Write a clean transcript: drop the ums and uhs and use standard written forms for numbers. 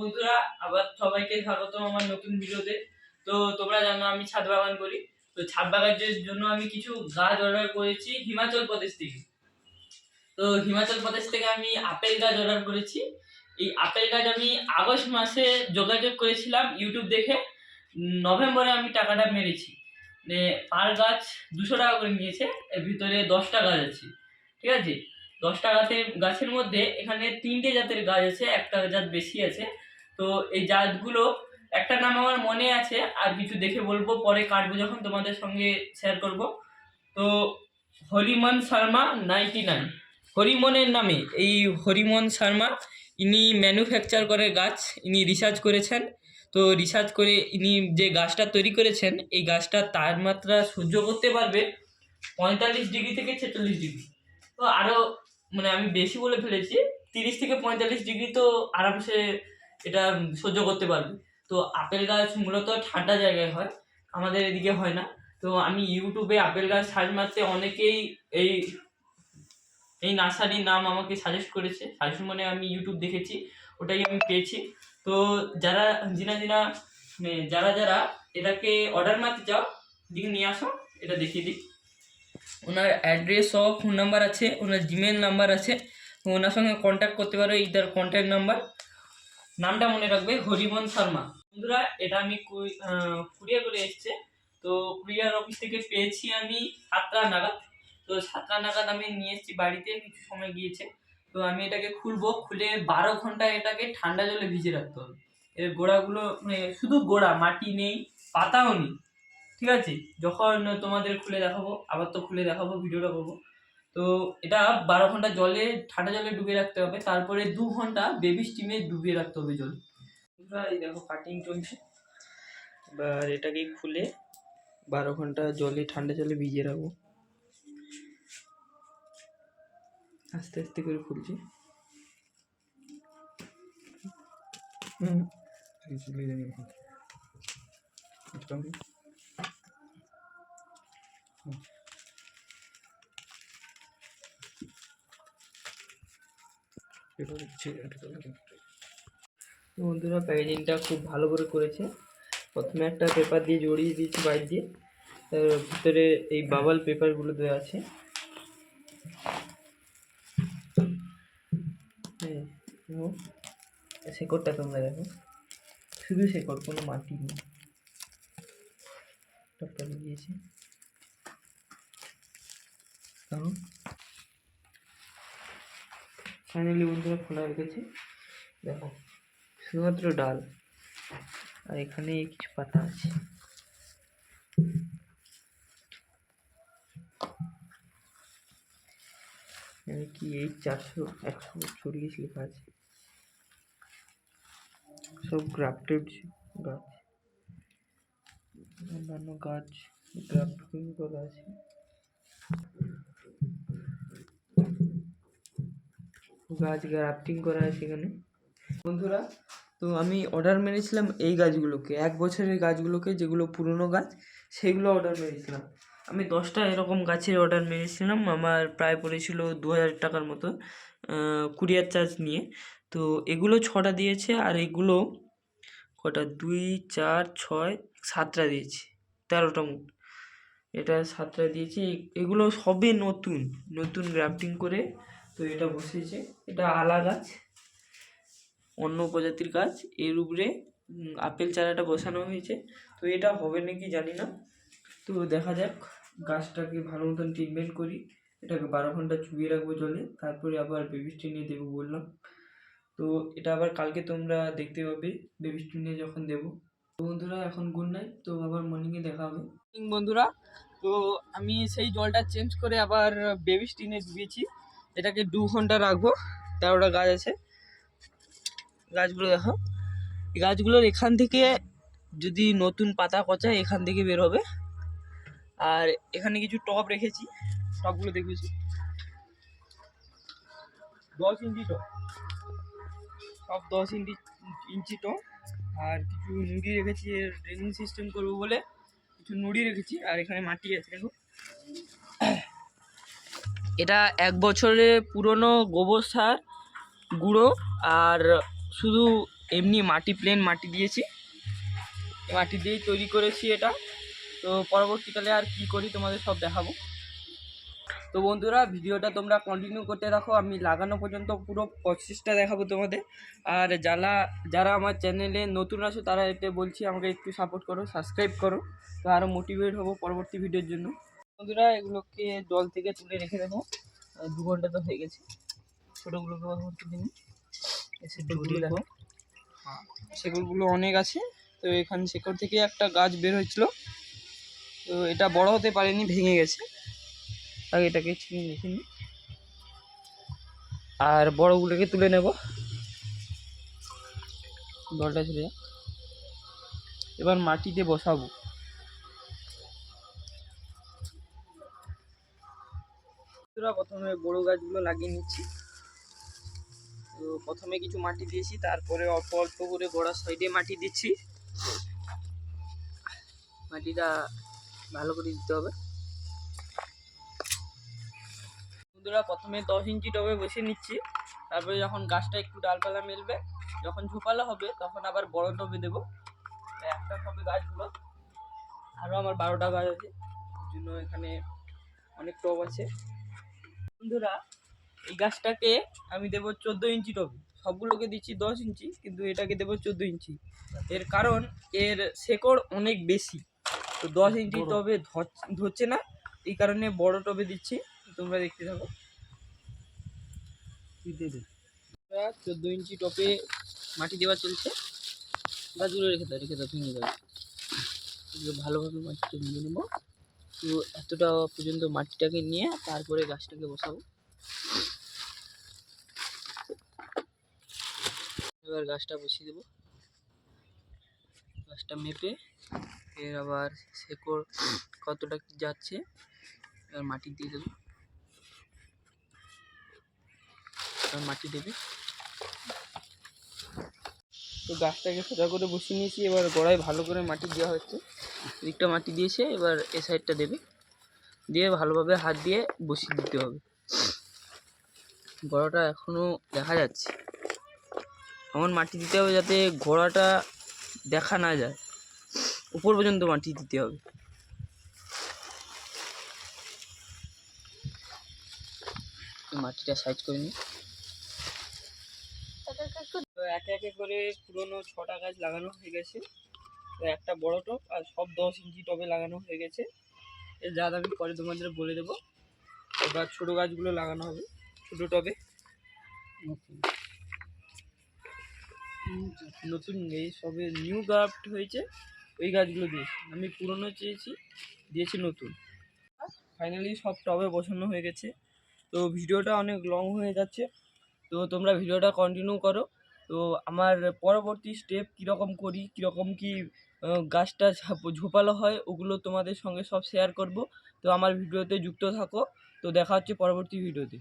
বন্ধুরা, আবার সবাইকে স্বাগত আমার নতুন ভিডিওতে। তো তোমরা জানো আমি ছাদ বাগান করি। তো ছাদ বাগানের জন্য আমি কিছু গাছ অর্ডার করেছি হিমাচল প্রদেশ থেকে। তো হিমাচল প্রদেশ থেকে আমি আপেল গাছ অর্ডার করেছি। এই আপেল গাছ আমি আগস্ট মাসে যোগাযোগ করেছিলাম ইউটিউব দেখে। নভেম্বরে আমি টাকাটা মেরেছি। মানে পার গাছ 200 টাকা করে নিয়েছে। এর ভিতরে 10টা গাছ আছে, ঠিক আছে। 10টা গাছের মধ্যে এখানে 3টে জাতের গাছ আছে, একটা জাত বেশি আছে। তো এই জাতগুলো একটা নাম আমার মনে আছে, আর কিছু দেখে বলবো, পরে কাটবো যখন তোমাদের সঙ্গে শেয়ার করব। তো হরিমন শর্মা 99, হরিমনের নামে এই হরিমন শর্মা, ইনি ম্যানুফ্যাকচার করে গাছ, ইনি রিসার্চ করেছেন। তো রিসার্চ করে ইনি যে গাছটা তৈরি করেছেন, এই গাছটা তাপমাত্রা সহ্য করতে পারবে 45 ডিগ্রি থেকে 46 ডিগ্রি। তো আরও মানে আমি বেশি বলে ফেলেছি, 30 থেকে 45 ডিগ্রি তো আরামসে এটা সহ্য করতে পারবে। তো আপেল গাছ মূলত ঠান্ডা জায়গায় হয়, আমাদের এদিকে হয় না। তো আমি ইউটিউবে আপেল গাছ সার্চ মারতে অনেকেই এই এই নার্সারির নাম আমাকে সাজেস্ট করেছে, সাজেস্ট মানে আমি ইউটিউব দেখেছি, ওটাই আমি পেয়েছি। তো যারা যারা এটাকে অর্ডার মারতে চাও, দিকে নিয়ে আসো, এটা দেখিয়ে দিই। ওনার অ্যাড্রেস ও ফোন নাম্বার আছে, ওনার জিমেল নাম্বার আছে, ওনার সঙ্গে কন্ট্যাক্ট করতে পারো। এইটার কন্ট্যাক্ট নাম্বার, নামটা মনে রাখবে, হরিমন শর্মা। বন্ধুরা, এটা আমি কুরিয়ার করে এসছে। তো কুরিয়ার অফিস থেকে পেয়েছি আমি 7টা নাগাদ। তো 7টা নাগাদ আমি নিয়ে এসেছি বাড়িতে, কিছু সময় গিয়েছে। তো আমি এটাকে খুলবো, খুলে 12 ঘন্টা এটাকে ঠান্ডা জলে ভিজে রাখতে হবে। এর গোড়াগুলো মানে শুধু গোড়া, মাটি নেই, পাতাও নেই, ঠিক আছে। যখন তোমাদের খুলে দেখাবো, আবার তো খুলে দেখাবো, ভিডিওটা করবো। তো এটা 12 ঘন্টা ঠান্ডা জলে ডুবিয়ে রাখতে হবে। তারপরে 2 ঘন্টা বেবি স্টিমে ডুবিয়ে রাখতে হবে জল। এই দেখো কাটিং চলছে। এবার এটাকে খুলে 12 ঘন্টা ঠান্ডা জলে ভিজিয়ে রাখবো। আস্তে আস্তে করে খুলছি। বন্ধুরা, প্যাকেজিংটা খুব ভালো করে করেছে। প্রথমে একটা পেপার দিয়ে জড়িয়ে দিয়েছি বাইর দিয়ে, তার ভিতরে এই বাবল পেপারগুলো দেওয়া আছে। শেকড়টা তোমরা দেখো, শুধু শেকড়, কোনো মাটি নেই, টপটা দিয়েছি। ফাইনালি বন্ধুরা খোলা রেখেছি, দেখো শুধুমাত্র ডাল, আর এখানে কিছু পাতা আছে। কি এই 400-140 লেখা আছে, সব গ্রাফটেড গাছ, অন্যান্য গাছ গ্রাফটিং করা আছে। গাছ গ্রাফটিং করা আছে এখানে। বন্ধুরা, তো আমি অর্ডার মেরেছিলাম এই গাছগুলোকে, 1 বছরের গাছগুলোকে, যেগুলো পুরনো গাছ সেগুলো অর্ডার মেরেছিলাম। আমি 10টা এরকম গাছের অর্ডার মেরেছিলাম। আমার প্রায় পড়েছিল 2000 টাকার মতো কুরিয়ার চার্জ নিয়ে। তো এগুলো 6টা দিয়েছে, আর এগুলো কটা, 2, 4, 6, 7টা দিয়েছে, 13টা মোট। এটা 7টা দিয়েছি। এগুলো সবে নতুন নতুন গ্রাফটিং করে তো এটা বসেছে। এটা আলা গাছ, অন্য প্রজাতির গাছ, এর উপরে আপেল চারাটা বসানো হয়েছে। তো এটা হবে নাকি জানি না, তো দেখা যাক। গাছটাকে ভালো মতন ট্রিটমেন্ট করি, এটাকে 12 ঘন্টা চুবিয়ে রাখবো জলে, তারপরে আবার বেবি স্টিনে দেবো বললাম। তো এটা আবার কালকে তোমরা দেখতে পাবে বেবি স্টিনে যখন দেবো। তো বন্ধুরা, এখন গুড নাইট, তো আবার মর্নিংয়ে দেখা হবে। বন্ধুরা, তো আমি সেই জলটা চেঞ্জ করে আবার বেবি স্টিনে দিয়েছি। এটাকে 2 ঘন্টা রাখবো। 13টা গাছ আছে, গাছগুলো দেখো। এই গাছগুলোর এখান থেকে যদি নতুন পাতা পচায়, এখান থেকে বের হবে। আর এখানে কিছু টব রেখেছি, টবগুলো দেখেছি 10 ইঞ্চি টব, সব 10 ইঞ্চি টব। আর কিছু নুড়ি রেখেছি, ড্রেনিং সিস্টেম করবো বলে কিছু নুড়ি রেখেছি। আর এখানে মাটি আছে দেখো। এটা 1 বছরের পুরনো গোবর সার গুঁড়ো, আর শুধু এমনি মাটি, প্লেন মাটি দিয়েছি, মাটি দিয়েই তৈরি করেছি এটা। তো পরবর্তীকালে আর কি করি তোমাদের সব দেখাবো। তো বন্ধুরা ভিডিওটা তোমরা কন্টিনিউ করতে রাখো, আমি লাগানো পর্যন্ত পুরো প্রসেসটা দেখাবো তোমাদের। আর যারা আমার চ্যানেলে নতুন আছো তারা এতে বলছি আমাকে একটু সাপোর্ট করো, সাবস্ক্রাইব করো, তো আরও মোটিভেট হবো পরবর্তী ভিডিওর জন্য। বন্ধুরা এগুলোকে জল থেকে তুলে রেখে দেবো, 2 ঘন্টা তো হয়ে গেছে। ছোটোগুলোকে তুলে নিই, সেগুলো দেখো, শেকড়গুলো অনেক আছে। তো এখানে শেকড় থেকে একটা গাছ বের হয়েছিল, তো এটা বড় হতে পারেনি, ভেঙে গেছে। আগে এটাকে ছিঁড়ে রেখে নিই আর বড়গুলোকে তুলে নেব। জলটা ছেড়ে যাক, এবার মাটিতে বসাবো। প্রথমে বড় গাছগুলো লাগিয়ে নিচ্ছি। তো প্রথমে কিছু মাটি দিয়েছি, তারপরে অল্প অল্প করে গোড়ার সাইডে মাটি দিচ্ছি। মাটিটা ভালো করে দিতে হবে। বন্ধুরা প্রথমে 10 ইঞ্চি টবে বসিয়ে নিচ্ছি, তারপরে যখন গাছটা একটু ডালপালা মেলবে, যখন ঝোপালো হবে, তখন আবার বড় টবে দেবো। একটা টবে গাছগুলো, আরও আমার 12টা গাছ আছে, জন্য এখানে অনেক টব আছে। বন্ধুরা এই গাছটাকে আমি দেবো 14 ইঞ্চি টবে, সবগুলোকে দিচ্ছি 10 ইঞ্চি, কিন্তু এটাকে দেবো 14 ইঞ্চি। এর কারণ এর শেকড় অনেক বেশি, তো 10 ইঞ্চি টবে ধরছে না, এই কারণে বড় টবে দিচ্ছি। তোমরা দেখতে থাকো। 14 ইঞ্চি টবে মাটি দেওয়া চলছে। গাছগুলো রেখে দাও ভেঙে যাবে, এগুলো ভালোভাবে মাটিটা নিয়ে নেবো। তো এতটা পর্যন্ত মাটিটাকে নিয়ে তারপরে গাছটাকে বসাবো। এবার গাছটা বসিয়ে দেবো, গাছটা মেপে, এর আবার শেকড় কতটা কি যাচ্ছে এবার মাটি দিয়ে দেবো। এবার মাটি দেবে। তো গাছটাকে সোজা করে বসিয়ে নিয়েছি, এবার গোড়ায় ভালো করে মাটি দেওয়া হচ্ছে। দিকটা মাটি দিয়েছে, এবার এ সাইডটা দেবে, দিয়ে ভালোভাবে হাত দিয়ে বসিয়ে দিতে হবে। গোড়াটা এখনও দেখা যাচ্ছে, এমন মাটি দিতে হবে যাতে গোড়াটা দেখা না যায়, উপর পর্যন্ত মাটি দিতে হবে। মাটিটা সাইজ করে নিই। একে একে করে পুরোনো 6টা গাছ লাগানো হয়ে গেছে। তো একটা বড় টব আর সব 10 ইঞ্চি টবে লাগানো হয়ে গেছে। এর যা আমি পরে তোমাদের বলে দেবো। এবার ছোটো গাছগুলো লাগানো হবে ছোটো টবে। নতুন এই সবে নিউ গ্রাফট হয়েছে, ওই গাছগুলো দিয়েছি। আমি পুরনো দিয়েছি নতুন। ফাইনালি সব টবে বসানো হয়ে গেছে। তো ভিডিওটা অনেক লং হয়ে যাচ্ছে, তো তোমরা ভিডিওটা কন্টিনিউ করো। তো আমার পরবর্তী স্টেপ কীরকম করি, কীরকম কি গাছটা ঝোপালো হয়, ওগুলো তোমাদের সঙ্গে সব শেয়ার করব। তো আমার ভিডিওতে যুক্ত থাকো। তো দেখা হচ্ছে পরবর্তী ভিডিওতে।